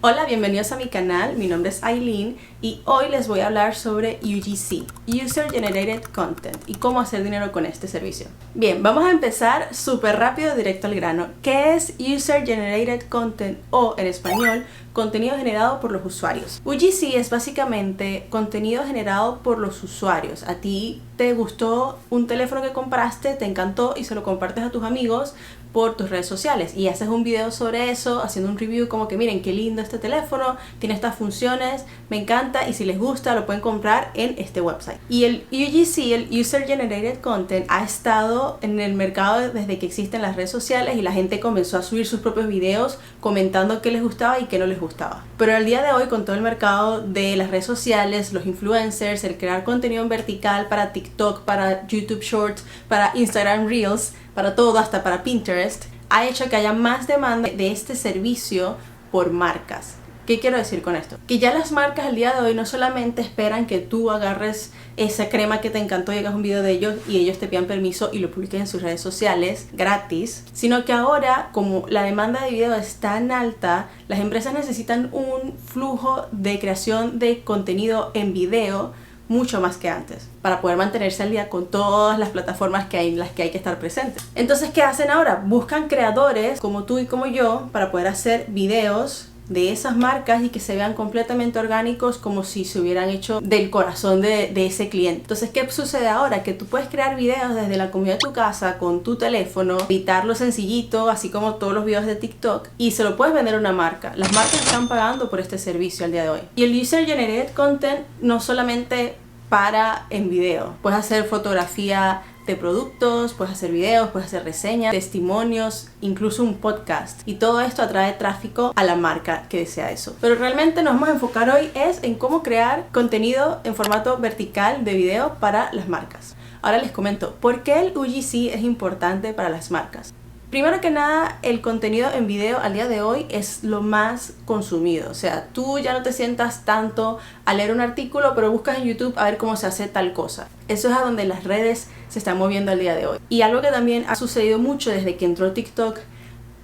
Hola, bienvenidos a mi canal, mi nombre es Aileen y hoy les voy a hablar sobre UGC, User Generated Content, y cómo hacer dinero con este servicio. Bien, vamos a empezar súper rápido, directo al grano. ¿Qué es User Generated Content o, en español, contenido generado por los usuarios? UGC es básicamente contenido generado por los usuarios. A ti te gustó un teléfono que compraste, te encantó y se lo compartes a tus amigos por tus redes sociales y haces un video sobre eso, haciendo un review como que miren qué lindo este teléfono, tiene estas funciones, me encanta, y si les gusta lo pueden comprar en este website. Y el UGC, el User Generated Content, ha estado en el mercado desde que existen las redes sociales y la gente comenzó a subir sus propios videos comentando qué les gustaba y qué no les gustaba. Pero al día de hoy, con todo el mercado de las redes sociales, los influencers, el crear contenido en vertical para TikTok, para YouTube Shorts, para Instagram Reels, para todo, hasta para Pinterest, ha hecho que haya más demanda de este servicio por marcas. ¿Qué quiero decir con esto? Que ya las marcas al día de hoy no solamente esperan que tú agarres esa crema que te encantó y hagas un video de ellos y ellos te pidan permiso y lo publiquen en sus redes sociales gratis, sino que ahora, como la demanda de video es tan alta, las empresas necesitan un flujo de creación de contenido en video mucho más que antes, para poder mantenerse al día con todas las plataformas que hay en las que hay que estar presentes. Entonces, ¿qué hacen ahora? Buscan creadores como tú y como yo para poder hacer videos de esas marcas y que se vean completamente orgánicos, como si se hubieran hecho del corazón de ese cliente. Entonces, ¿qué sucede ahora? Que tú puedes crear videos desde la comodidad de tu casa con tu teléfono, editarlo sencillito, así como todos los videos de TikTok, y se lo puedes vender a una marca. Las marcas están pagando por este servicio al día de hoy. Y el User Generated Content no solamente para en video, puedes hacer fotografía de productos, puedes hacer videos, puedes hacer reseñas, testimonios, incluso un podcast, y todo esto atrae tráfico a la marca que desea eso. Pero realmente nos vamos a enfocar hoy en cómo crear contenido en formato vertical de video para las marcas. Ahora les comento por qué el UGC es importante para las marcas. Primero que nada, el contenido en video al día de hoy es lo más consumido. O sea, tú ya no te sientas tanto a leer un artículo, pero buscas en YouTube a ver cómo se hace tal cosa. Eso es a donde las redes se están moviendo al día de hoy. Y algo que también ha sucedido mucho desde que entró TikTok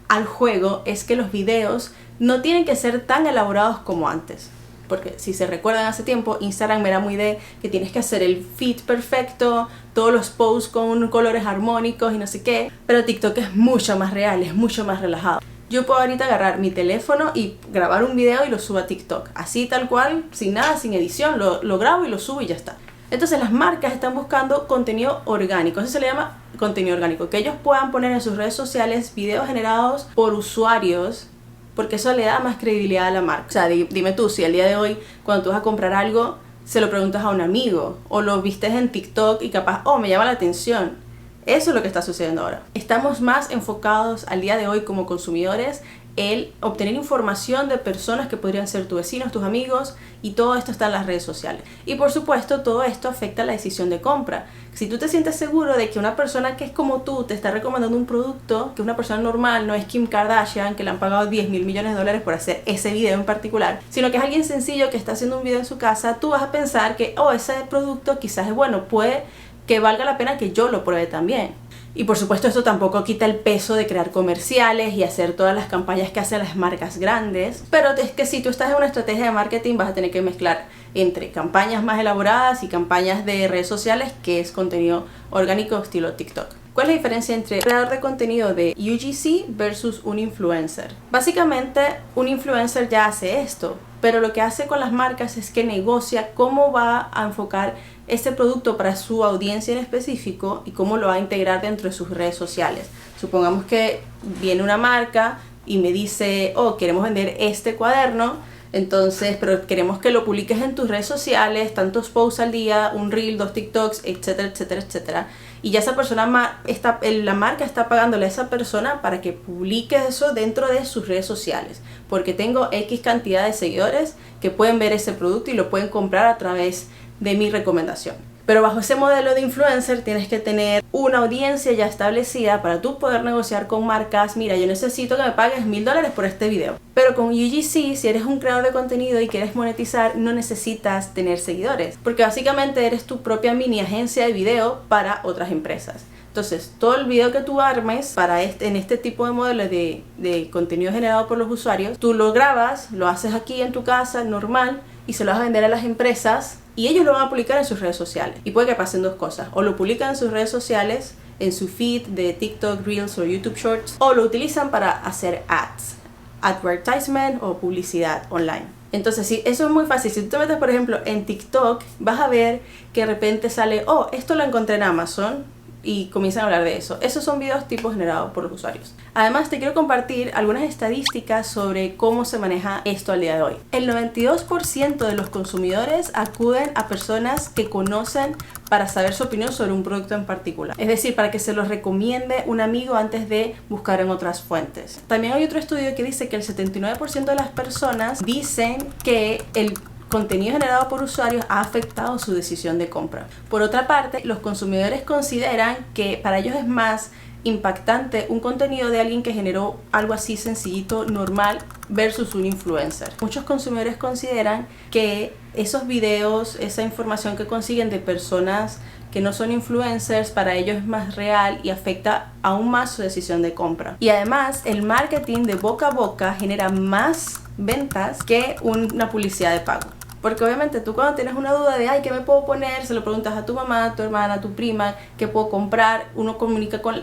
al juego es que los videos no tienen que ser tan elaborados como antes. Porque si se recuerdan hace tiempo, Instagram era muy de que tienes que hacer el feed perfecto, todos los posts con colores armónicos y no sé qué. Pero TikTok es mucho más real, es mucho más relajado. Yo puedo ahorita agarrar mi teléfono y grabar un video y lo subo a TikTok. Así tal cual, sin nada, sin edición, lo grabo y lo subo y ya está. Entonces las marcas están buscando contenido orgánico. Eso se le llama contenido orgánico. Que ellos puedan poner en sus redes sociales videos generados por usuarios, porque eso le da más credibilidad a la marca. O sea, dime tú, si al día de hoy, cuando tú vas a comprar algo, se lo preguntas a un amigo, o lo vistes en TikTok y capaz, me llama la atención. Eso es lo que está sucediendo ahora. Estamos más enfocados al día de hoy como consumidores el obtener información de personas que podrían ser tus vecinos, tus amigos, y todo esto está en las redes sociales. Y por supuesto, todo esto afecta la decisión de compra. Si tú te sientes seguro de que una persona que es como tú te está recomendando un producto, que es una persona normal, no es Kim Kardashian, que le han pagado 10.000 millones de dólares por hacer ese video en particular, sino que es alguien sencillo que está haciendo un video en su casa, tú vas a pensar que, ese producto quizás es bueno, puede que valga la pena que yo lo pruebe también. Y por supuesto esto tampoco quita el peso de crear comerciales y hacer todas las campañas que hacen las marcas grandes, pero es que si tú estás en una estrategia de marketing vas a tener que mezclar entre campañas más elaboradas y campañas de redes sociales, que es contenido orgánico estilo TikTok. ¿Cuál es la diferencia entre un creador de contenido de UGC versus un influencer? Básicamente un influencer ya hace esto, pero lo que hace con las marcas es que negocia cómo va a enfocar este producto para su audiencia en específico y cómo lo va a integrar dentro de sus redes sociales. Supongamos que viene una marca y me dice, queremos vender este cuaderno, entonces, pero queremos que lo publiques en tus redes sociales, tantos posts al día, un reel, 2 TikToks, etcétera, etcétera, etcétera. Y ya esa persona, la marca está pagándole a esa persona para que publique eso dentro de sus redes sociales, porque tengo X cantidad de seguidores que pueden ver ese producto y lo pueden comprar a través de mi recomendación. Pero bajo ese modelo de influencer tienes que tener una audiencia ya establecida para tú poder negociar con marcas. Mira, yo necesito que me pagues $1.000 por este video. Pero con UGC, si eres un creador de contenido y quieres monetizar, no necesitas tener seguidores, porque básicamente eres tu propia mini agencia de video para otras empresas. Entonces, todo el video que tú armes para en este tipo de modelos de contenido generado por los usuarios, tú lo grabas, lo haces aquí en tu casa, normal, y se lo vas a vender a las empresas y ellos lo van a publicar en sus redes sociales. Y puede que pasen dos cosas: o lo publican en sus redes sociales, en su feed de TikTok, Reels o YouTube Shorts, o lo utilizan para hacer ads, advertisement o publicidad online. Entonces, sí, eso es muy fácil. Si tú te metes, por ejemplo, en TikTok, vas a ver que de repente sale, oh, esto lo encontré en Amazon, y comienzan a hablar de eso. Esos son videos tipo generados por los usuarios. Además, te quiero compartir algunas estadísticas sobre cómo se maneja esto al día de hoy. El 92% de los consumidores acuden a personas que conocen para saber su opinión sobre un producto en particular. Es decir, para que se los recomiende un amigo antes de buscar en otras fuentes. También hay otro estudio que dice que el 79% de las personas dicen que el contenido generado por usuarios ha afectado su decisión de compra. Por otra parte, los consumidores consideran que para ellos es más impactante un contenido de alguien que generó algo así sencillito, normal, versus un influencer. Muchos consumidores consideran que esos videos, esa información que consiguen de personas que no son influencers, para ellos es más real y afecta aún más su decisión de compra. Y además, el marketing de boca a boca genera más ventas que una publicidad de pago. Porque obviamente tú, cuando tienes una duda de ay, ¿qué me puedo poner?, se lo preguntas a tu mamá, a tu hermana, a tu prima, ¿qué puedo comprar? Uno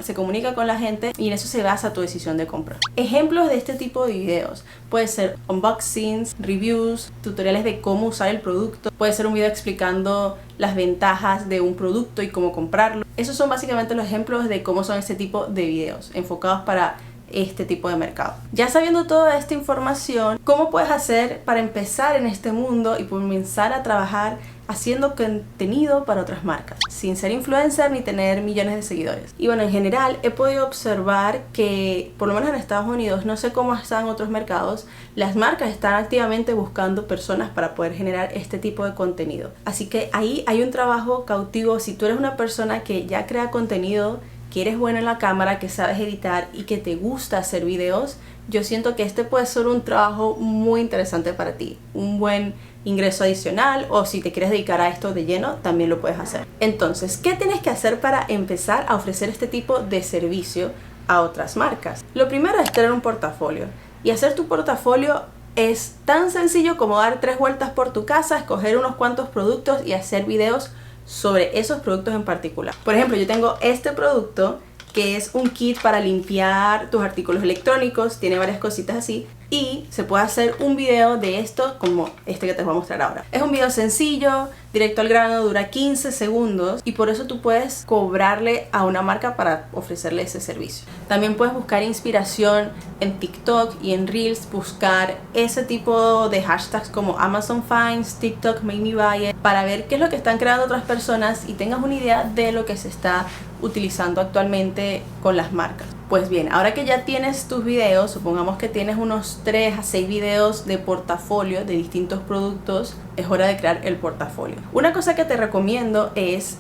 se comunica con la gente y en eso se basa tu decisión de compra. Ejemplos de este tipo de videos puede ser unboxings, reviews, tutoriales de cómo usar el producto, puede ser un video explicando las ventajas de un producto y cómo comprarlo. Esos son básicamente los ejemplos de cómo son este tipo de videos enfocados para este tipo de mercado. Ya sabiendo toda esta información, ¿cómo puedes hacer para empezar en este mundo y comenzar a trabajar haciendo contenido para otras marcas sin ser influencer ni tener millones de seguidores? Y bueno, en general he podido observar que, por lo menos en Estados Unidos, no sé cómo están en otros mercados, las marcas están activamente buscando personas para poder generar este tipo de contenido. Así que ahí hay un trabajo cautivo. Si tú eres una persona que ya crea contenido, que eres bueno en la cámara, que sabes editar y que te gusta hacer videos, yo siento que este puede ser un trabajo muy interesante para ti, un buen ingreso adicional, o si te quieres dedicar a esto de lleno, también lo puedes hacer. Entonces, ¿qué tienes que hacer para empezar a ofrecer este tipo de servicio a otras marcas? Lo primero es tener un portafolio, y hacer tu portafolio es tan sencillo como dar 3 vueltas por tu casa, escoger unos cuantos productos y hacer videos sobre esos productos en particular. Por ejemplo, yo tengo este producto que es un kit para limpiar tus artículos electrónicos, tiene varias cositas así, y se puede hacer un video de esto como este que te voy a mostrar ahora. Es un video sencillo, directo al grano, dura 15 segundos y por eso tú puedes cobrarle a una marca para ofrecerle ese servicio. También puedes buscar inspiración en TikTok y en Reels, buscar ese tipo de hashtags como Amazon Finds, TikTok Made Me Buy It, para ver qué es lo que están creando otras personas y tengas una idea de lo que se está utilizando actualmente con las marcas. Pues bien, ahora que ya tienes tus videos, supongamos que tienes unos 3 a 6 videos de portafolio de distintos productos, es hora de crear el portafolio. Una cosa que te recomiendo es,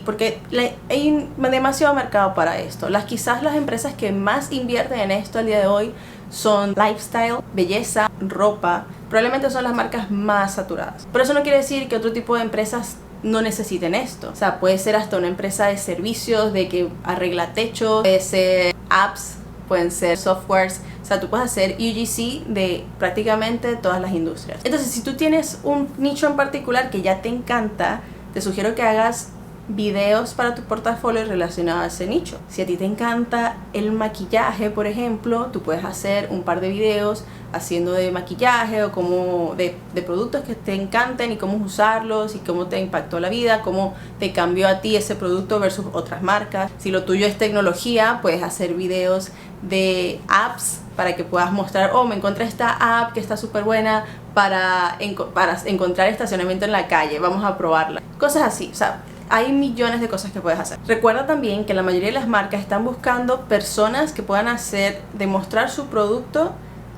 porque hay demasiado mercado para esto. Quizás las empresas que más invierten en esto al día de hoy son lifestyle, belleza, ropa. Probablemente son las marcas más saturadas. Pero eso no quiere decir que otro tipo de empresas no necesiten esto. O sea, puede ser hasta una empresa de servicios, de que arregla techos, puede ser apps, pueden ser softwares. O sea, tú puedes hacer UGC de prácticamente todas las industrias. Entonces, si tú tienes un nicho en particular que ya te encanta, te sugiero que hagas videos para tu portafolio relacionado a ese nicho. Si a ti te encanta el maquillaje, por ejemplo, tú puedes hacer un par de videos haciendo de maquillaje o como de productos que te encanten y cómo usarlos y cómo te impactó la vida, cómo te cambió a ti ese producto versus otras marcas. Si lo tuyo es tecnología, puedes hacer videos de apps para que puedas mostrar, me encontré esta app que está súper buena para encontrar estacionamiento en la calle, vamos a probarla. Cosas así, o sea, hay millones de cosas que puedes hacer. Recuerda también que la mayoría de las marcas están buscando personas que puedan demostrar su producto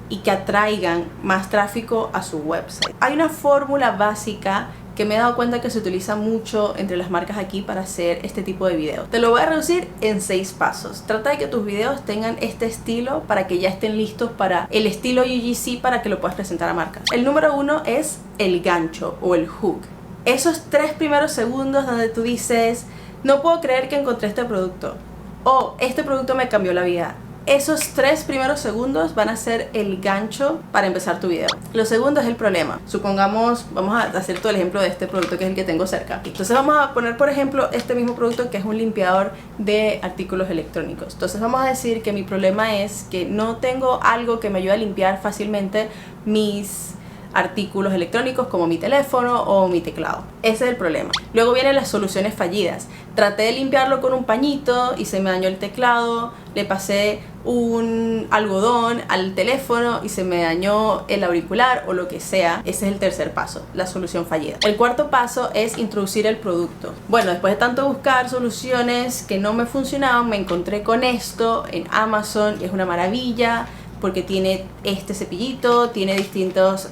y que atraigan más tráfico a su website. Hay una fórmula básica que me he dado cuenta que se utiliza mucho entre las marcas aquí para hacer este tipo de videos. Te lo voy a reducir en 6 pasos. Trata de que tus videos tengan este estilo para que ya estén listos para el estilo UGC, para que lo puedas presentar a marcas. El número 1 es el gancho o el hook. Esos 3 primeros segundos donde tú dices, no puedo creer que encontré este producto, o este producto me cambió la vida. Esos 3 primeros segundos van a ser el gancho para empezar tu video. Lo segundo es el problema. Supongamos, vamos a hacer todo el ejemplo de este producto que es el que tengo cerca. Entonces vamos a poner, por ejemplo, este mismo producto que es un limpiador de artículos electrónicos. Entonces vamos a decir que mi problema es que no tengo algo que me ayude a limpiar fácilmente mis artículos electrónicos como mi teléfono o mi teclado. Ese es el problema. Luego vienen las soluciones fallidas. Traté de limpiarlo con un pañito y se me dañó el teclado, le pasé un algodón al teléfono y se me dañó el auricular o lo que sea. Ese es el tercer paso, la solución fallida. El cuarto paso es introducir el producto. Bueno, después de tanto buscar soluciones que no me funcionaban, me encontré con esto en Amazon y es una maravilla, porque tiene este cepillito, tiene distintos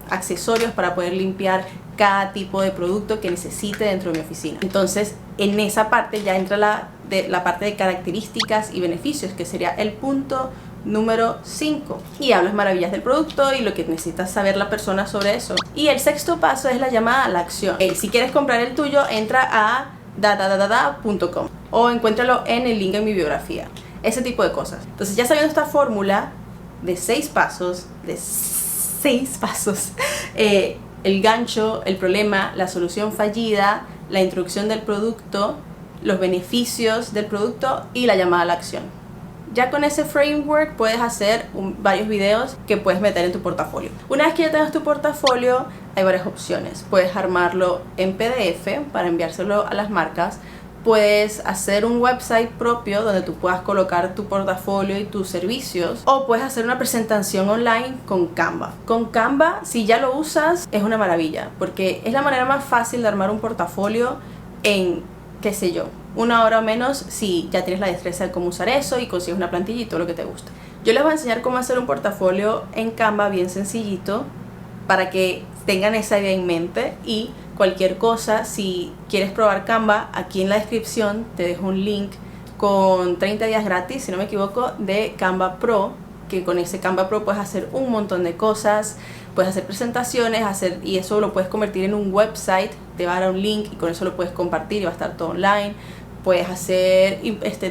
accesorios para poder limpiar cada tipo de producto que necesite dentro de mi oficina. Entonces, en esa parte ya entra la parte de características y beneficios, que sería el punto número 5. Y hablas maravillas del producto y lo que necesitas saber la persona sobre eso. Y el sexto paso es la llamada a la acción. Si quieres comprar el tuyo, entra a dadadadada.com o encuéntralo en el link en mi biografía. Ese tipo de cosas. Entonces, ya sabiendo esta fórmula de 6 pasos, el gancho, el problema, la solución fallida, la introducción del producto, los beneficios del producto y la llamada a la acción. Ya con ese framework puedes hacer varios videos que puedes meter en tu portafolio. Una vez que ya tengas tu portafolio, hay varias opciones. Puedes armarlo en PDF para enviárselo a las marcas. Puedes hacer un website propio donde tú puedas colocar tu portafolio y tus servicios, o puedes hacer una presentación online con Canva. Con Canva, si ya lo usas, es una maravilla, porque es la manera más fácil de armar un portafolio en, qué sé yo, 1 hora o menos, si ya tienes la destreza de cómo usar eso y consigues una plantilla y todo lo que te gusta. Yo les voy a enseñar cómo hacer un portafolio en Canva bien sencillito, para que tengan esa idea en mente. Y cualquier cosa, si quieres probar Canva, aquí en la descripción te dejo un link con 30 días gratis, si no me equivoco, de Canva Pro, que con ese Canva Pro puedes hacer un montón de cosas, puedes hacer presentaciones, y eso lo puedes convertir en un website, te va a dar un link y con eso lo puedes compartir y va a estar todo online. Puedes hacer,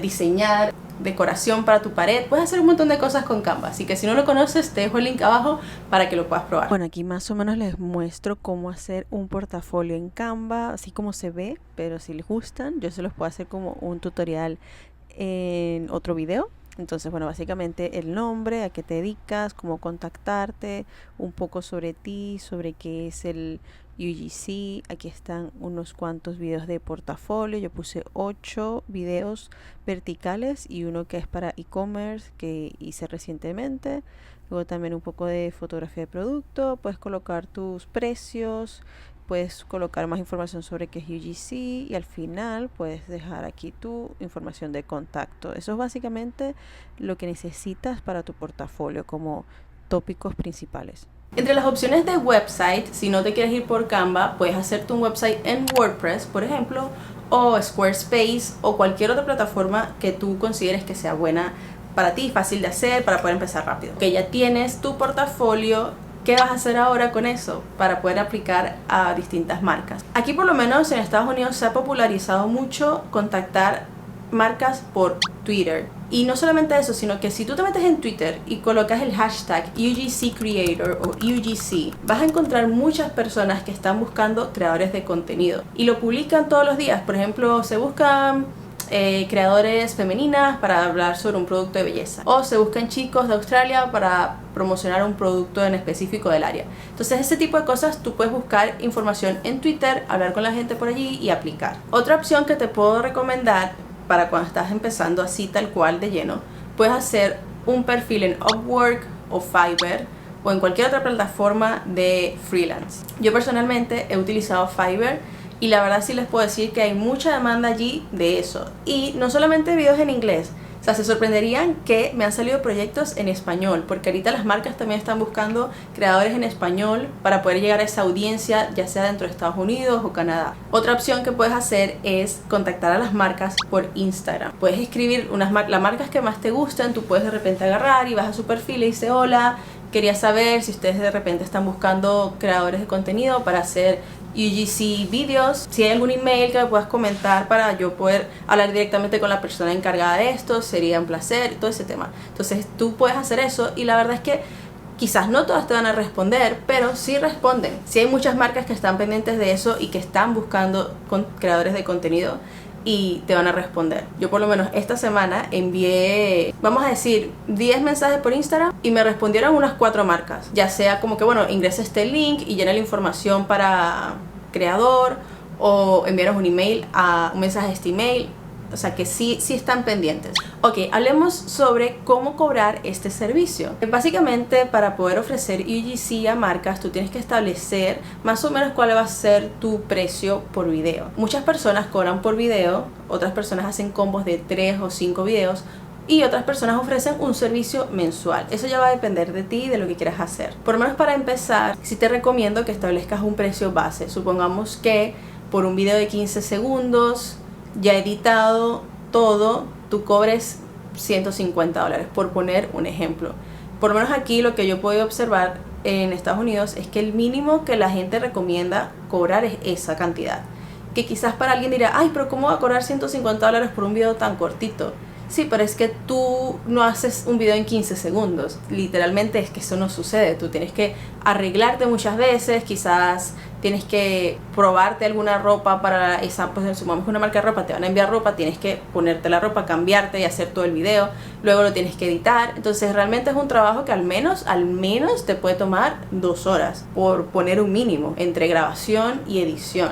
diseñar decoración para tu pared, puedes hacer un montón de cosas con Canva, así que si no lo conoces te dejo el link abajo para que lo puedas probar. Bueno, aquí más o menos les muestro cómo hacer un portafolio en Canva, así como se ve, pero si les gustan yo se los puedo hacer como un tutorial en otro video. Entonces, bueno, básicamente el nombre, a qué te dedicas, cómo contactarte, un poco sobre ti, sobre qué es el UGC. Aquí están unos cuantos videos de portafolio. Yo puse 8 videos verticales y uno que es para e-commerce que hice recientemente. Luego también un poco de fotografía de producto. Puedes colocar tus precios, puedes colocar más información sobre qué es UGC y al final puedes dejar aquí tu información de contacto. Eso es básicamente lo que necesitas para tu portafolio como tópicos principales. Entre las opciones de website, si no te quieres ir por Canva, puedes hacerte un website en WordPress, por ejemplo, o Squarespace o cualquier otra plataforma que tú consideres que sea buena para ti, fácil de hacer, para poder empezar rápido. Que ya tienes tu portafolio, ¿qué vas a hacer ahora con eso para poder aplicar a distintas marcas? Aquí por lo menos en Estados Unidos se ha popularizado mucho contactar marcas por Twitter. Y no solamente eso, sino que si tú te metes en Twitter y colocas el hashtag UGC Creator o UGC, vas a encontrar muchas personas que están buscando creadores de contenido y lo publican todos los días. Por ejemplo, se buscan creadores femeninas para hablar sobre un producto de belleza, o se buscan chicos de Australia para promocionar un producto en específico del área. Entonces ese tipo de cosas tú puedes buscar información en Twitter, hablar con la gente por allí y aplicar. Otra opción que te puedo recomendar para cuando estás empezando así tal cual de lleno, puedes hacer un perfil en Upwork o Fiverr o en cualquier otra plataforma de freelance. Yo personalmente he utilizado Fiverr y la verdad sí les puedo decir que hay mucha demanda allí de eso. Y no solamente videos en inglés, o sea, se sorprenderían que me han salido proyectos en español, porque ahorita las marcas también están buscando creadores en español para poder llegar a esa audiencia, ya sea dentro de Estados Unidos o Canadá. Otra opción que puedes hacer es contactar a las marcas por Instagram. Puedes escribir las marcas que más te gustan, tú puedes de repente agarrar y vas a su perfil y dices: hola, quería saber si ustedes de repente están buscando creadores de contenido para hacer UGC Videos. Si hay algún email que me puedas comentar para yo poder hablar directamente con la persona encargada de esto, sería un placer, todo ese tema. Entonces tú puedes hacer eso y la verdad es que quizás no todas te van a responder, pero sí responden. Sí hay muchas marcas que están pendientes de eso y que están buscando creadores de contenido y te van a responder. Yo por lo menos esta semana envié, vamos a decir, 10 mensajes por Instagram y me respondieron unas 4 marcas. Ya sea como que, bueno, ingresa este link y llena la información para creador, o enviaros un email a un mensaje a este email. O sea que sí están pendientes. Ok, hablemos sobre cómo cobrar este servicio. Básicamente, para poder ofrecer UGC a marcas, tú tienes que establecer más o menos cuál va a ser tu precio por video. Muchas personas cobran por video, otras personas hacen combos de 3 o 5 videos y otras personas ofrecen un servicio mensual. Eso ya va a depender de ti y de lo que quieras hacer. Por lo menos para empezar, sí te recomiendo que establezcas un precio base. Supongamos que por un video de 15 segundos ya editado todo, tú cobres $150, por poner un ejemplo. Por lo menos aquí lo que yo puedo observar en Estados Unidos es que el mínimo que la gente recomienda cobrar es esa cantidad. Que quizás para alguien dirá, ay, pero ¿cómo va a cobrar $150 por un video tan cortito? Sí, pero es que tú no haces un video en 15 segundos. Literalmente es que eso no sucede. Tú tienes que arreglarte muchas veces, quizás tienes que probarte alguna ropa para esa, pues supongamos que una marca de ropa te van a enviar ropa, tienes que ponerte la ropa, cambiarte y hacer todo el video, luego lo tienes que editar. Entonces realmente es un trabajo que al menos te puede tomar 2 horas, por poner un mínimo, entre grabación y edición,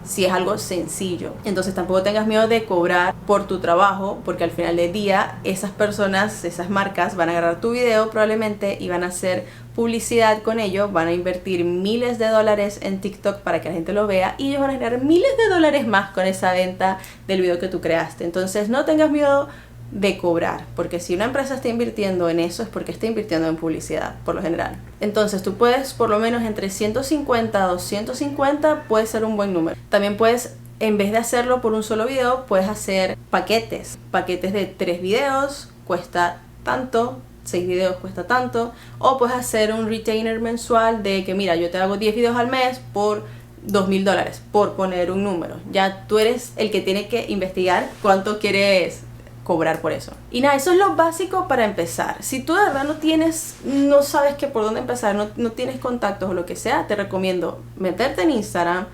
si es algo sencillo. Entonces tampoco tengas miedo de cobrar por tu trabajo, porque al final del día esas personas, esas marcas van a agarrar tu video probablemente y van a hacer publicidad con ello, van a invertir miles de dólares en TikTok para que la gente lo vea y ellos van a generar miles de dólares más con esa venta del video que tú creaste. Entonces no tengas miedo de cobrar, porque si una empresa está invirtiendo en eso es porque está invirtiendo en publicidad por lo general. Entonces tú puedes por lo menos entre 150 a 250 puede ser un buen número. También puedes, en vez de hacerlo por un solo video, puedes hacer paquetes de 3 videos, cuesta tanto, 6 videos cuesta tanto, o puedes hacer un retainer mensual de que mira, yo te hago 10 videos al mes por $2,000, por poner un número. Ya tú eres el que tiene que investigar cuánto quieres cobrar por eso. Y nada, eso es lo básico para empezar. Si tú de verdad no sabes que por dónde empezar, no tienes contactos o lo que sea, te recomiendo meterte en Instagram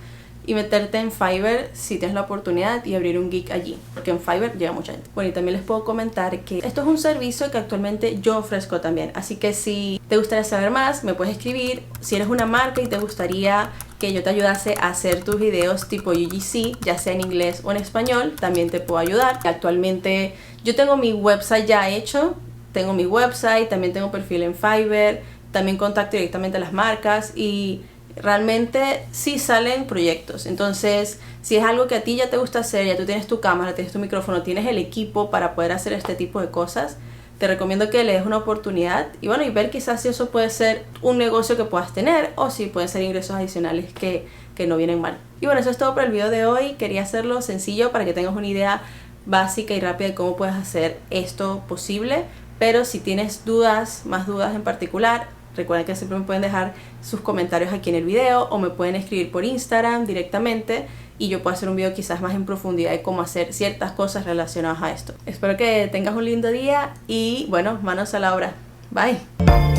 y meterte en Fiverr si tienes la oportunidad y abrir un gig allí, porque en Fiverr llega mucha gente. Bueno, y también les puedo comentar que esto es un servicio que actualmente yo ofrezco también, así que si te gustaría saber más, me puedes escribir. Si eres una marca y te gustaría que yo te ayudase a hacer tus videos tipo UGC, ya sea en inglés o en español, también te puedo ayudar. Actualmente yo tengo mi website ya hecho, también tengo perfil en Fiverr, también contacto directamente a las marcas y realmente sí salen proyectos. Entonces, si es algo que a ti ya te gusta hacer, ya tú tienes tu cámara, tienes tu micrófono, tienes el equipo para poder hacer este tipo de cosas, te recomiendo que le des una oportunidad y bueno, y ver quizás si eso puede ser un negocio que puedas tener o si pueden ser ingresos adicionales que no vienen mal. Y bueno, eso es todo por el video de hoy. Quería hacerlo sencillo para que tengas una idea básica y rápida de cómo puedes hacer esto posible, pero si tienes más dudas en particular, recuerden que siempre me pueden dejar sus comentarios aquí en el video o me pueden escribir por Instagram directamente y yo puedo hacer un video quizás más en profundidad de cómo hacer ciertas cosas relacionadas a esto. Espero que tengas un lindo día y bueno, manos a la obra. Bye.